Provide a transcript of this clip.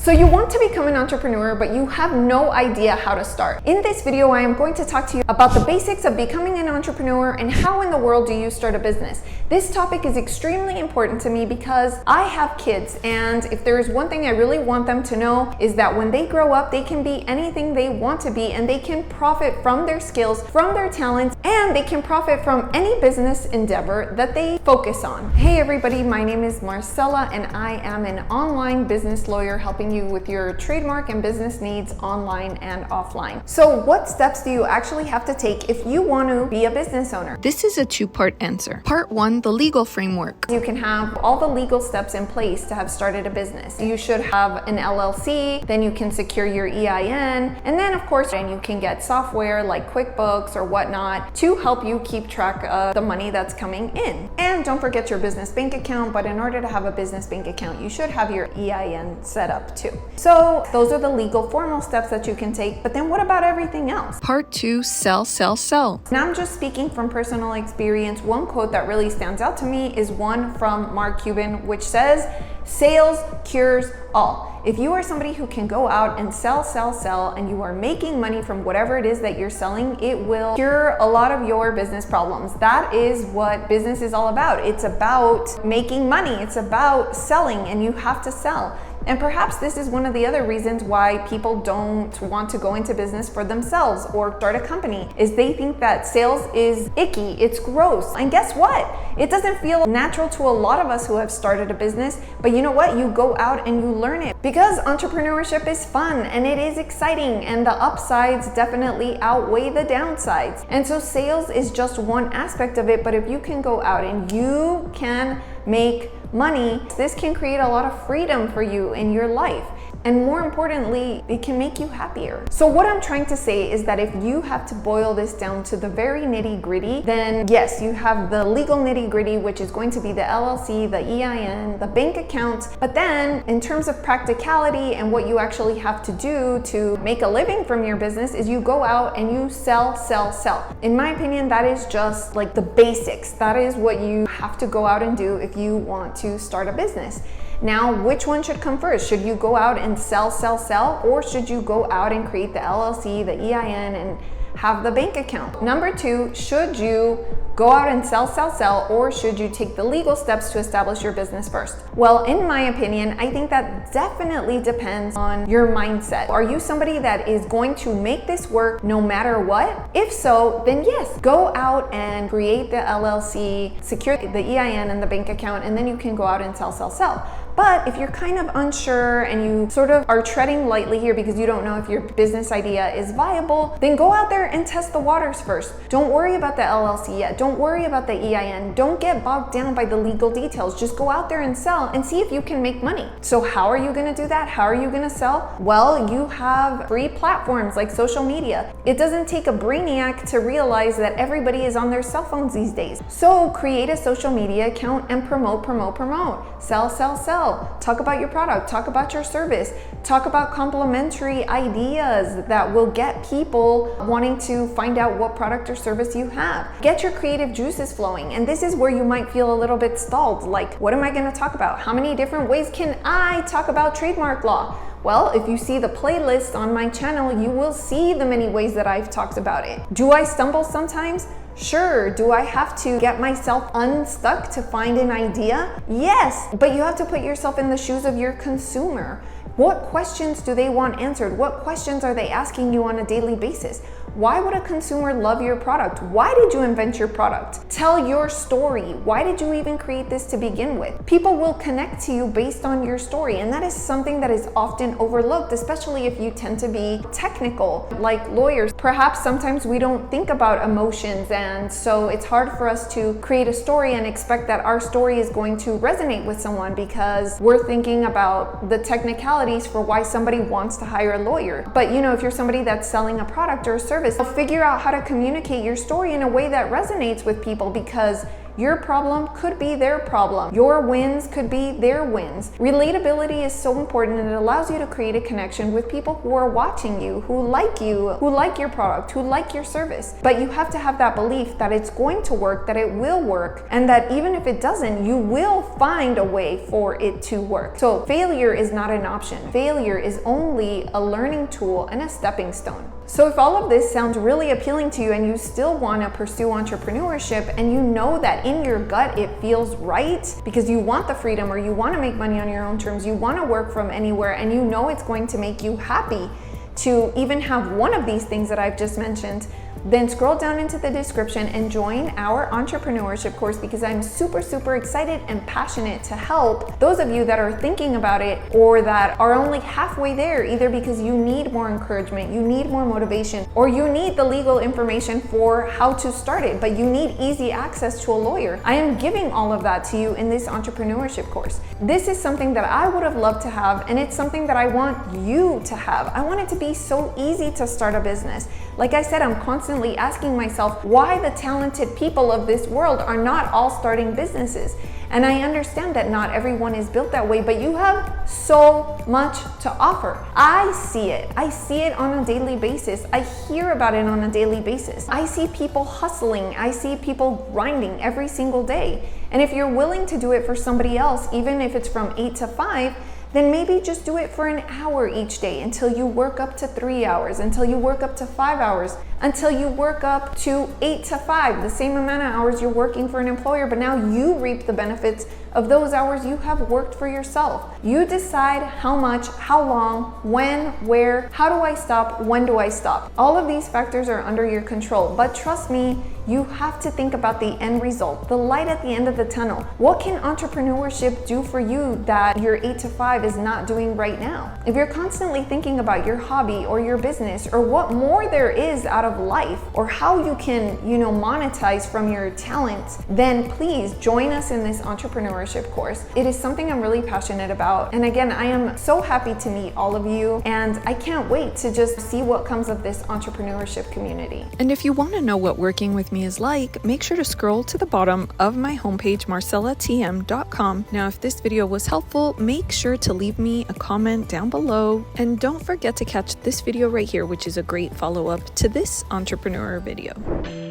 So you want to become an entrepreneur, but you have no idea how to start. In this video, I am going to talk to you about the basics of becoming an entrepreneur and how in the world do you start a business. This topic is extremely important to me because I have kids, and if there is one thing I really want them to know is that when they grow up, they can be anything they want to be, and they can profit from their skills, from their talents, and they can profit from any business endeavor that they focus on. Hey everybody, my name is Marcella, and I am an online business lawyer helping you with your trademark and business needs online and offline. So what steps do you actually have to take if you want to be a business owner? This is a two-part answer. Part one, the legal framework. You can have all the legal steps in place to have started a business. You should have an LLC, then you can secure your EIN, and then of course, you can get software like QuickBooks or whatnot to help you keep track of the money that's coming in. And don't forget your business bank account, but in order to have a business bank account, you should have your EIN set up too. So those are the legal formal steps that you can take, but then what about everything else? Part two, sell, sell, sell. Now I'm just speaking from personal experience. One quote that really stands out to me is one from Mark Cuban, which says, "Sales cures all." If you are somebody who can go out and sell, and you are making money from whatever it is that you're selling, it will cure a lot of your business problems. That is what business is all about. It's about making money. It's about selling, and you have to sell. And perhaps this is one of the other reasons why people don't want to go into business for themselves or start a company, is they think that sales is icky, it's gross. And guess what? It doesn't feel natural to a lot of us who have started a business, but you know what? You go out and you learn it. Because entrepreneurship is fun and it is exciting, and the upsides definitely outweigh the downsides. And so sales is just one aspect of it, but if you can go out and you can make money, this can create a lot of freedom for you in your life. And more importantly, it can make you happier. So what I'm trying to say is that if you have to boil this down to the very nitty gritty, then yes, you have the legal nitty gritty, which is going to be the LLC, the EIN, the bank account. But then in terms of practicality and what you actually have to do to make a living from your business is you go out and you sell. In my opinion, that is just like the basics. That is what you have to go out and do if you want to start a business. Now, which one should come first? Should you go out and sell, or should you go out and create the LLC, the EIN, and have the bank account? Number two, should you go out and sell, or should you take the legal steps to establish your business first? Well, in my opinion, I think that definitely depends on your mindset. Are you somebody that is going to make this work no matter what? If so, then yes, go out and create the LLC, secure the EIN and the bank account, and then you can go out and sell. But if you're kind of unsure and you sort of are treading lightly here because you don't know if your business idea is viable, then go out there and test the waters first. Don't worry about the LLC yet. Don't worry about the EIN. Don't get bogged down by the legal details. Just go out there and sell and see if you can make money. So how are you going to do that? How are you going to sell? Well, you have free platforms like social media. It doesn't take a brainiac to realize that everybody is on their cell phones these days. So create a social media account and promote. Sell. Talk about your product, talk about your service, talk about complementary ideas that will get people wanting to find out what product or service you have. Get your creative juices flowing. And this is where you might feel a little bit stalled. Like, what am I going to talk about? How many different ways can I talk about trademark law? Well, if you see the playlist on my channel, you will see the many ways that I've talked about it. Do I stumble sometimes? Sure. Do I have to get myself unstuck to find an idea? Yes, but you have to put yourself in the shoes of your consumer. What questions do they want answered? What questions are they asking you on a daily basis? Why would a consumer love your product? Why did you invent your product? Tell your story. Why did you even create this to begin with? People will connect to you based on your story, and that is something that is often overlooked, especially if you tend to be technical, like lawyers. Perhaps sometimes we don't think about emotions, and so it's hard for us to create a story and expect that our story is going to resonate with someone because we're thinking about the technicalities for why somebody wants to hire a lawyer. But you know, if you're somebody that's selling a product or a service, figure out how to communicate your story in a way that resonates with people, because Your problem could be their problem. Your wins could be their wins. Relatability is so important, and it allows you to create a connection with people who are watching you, who like your product, who like your service. But you have to have that belief that it's going to work, that it will work, and that even if it doesn't, you will find a way for it to work. So failure is not an option. Failure is only a learning tool and a stepping stone. So if all of this sounds really appealing to you and you still want to pursue entrepreneurship, and you know that in your gut it feels right because you want the freedom, or you want to make money on your own terms, you want to work from anywhere, and you know it's going to make you happy to even have one of these things that I've just mentioned, then scroll down into the description and join our entrepreneurship course, because I'm super excited and passionate to help those of you that are thinking about it or that are only halfway there, either because you need more encouragement, you need more motivation, or you need the legal information for how to start it, but you need easy access to a lawyer. I am giving all of that to you in this entrepreneurship course. This is something that I would have loved to have, and it's something that I want you to have. I want it to be so easy to start a business. Like I said, I'm constantly asking myself why the talented people of this world are not all starting businesses. And I understand that not everyone is built that way, but you have so much to offer. I see it. I see it on a daily basis. I hear about it on a daily basis. I see people hustling. I see people grinding every single day. And if you're willing to do it for somebody else, even if it's from 8 to 5, then maybe just do it for an hour each day until you work up to 3 hours, until you work up to 5 hours, until you work up to 8 to 5, the same amount of hours you're working for an employer, but now you reap the benefits of those hours you have worked for yourself. You decide how much, how long, when, where, how do I stop, when do I stop. All of these factors are under your control, but trust me, you have to think about the end result, the light at the end of the tunnel. What can entrepreneurship do for you that your 8 to 5 is not doing right now? If you're constantly thinking about your hobby or your business, or what more there is out of life, or how you can, monetize from your talents, then please join us in this entrepreneurship course. It is something I'm really passionate about. And again, I am so happy to meet all of you, and I can't wait to just see what comes of this entrepreneurship community. And if you want to know what working with me is like, make sure to scroll to the bottom of my homepage, marcellatm.com. Now, if this video was helpful, make sure to leave me a comment down below, and don't forget to catch this video right here, which is a great follow-up to this entrepreneur video.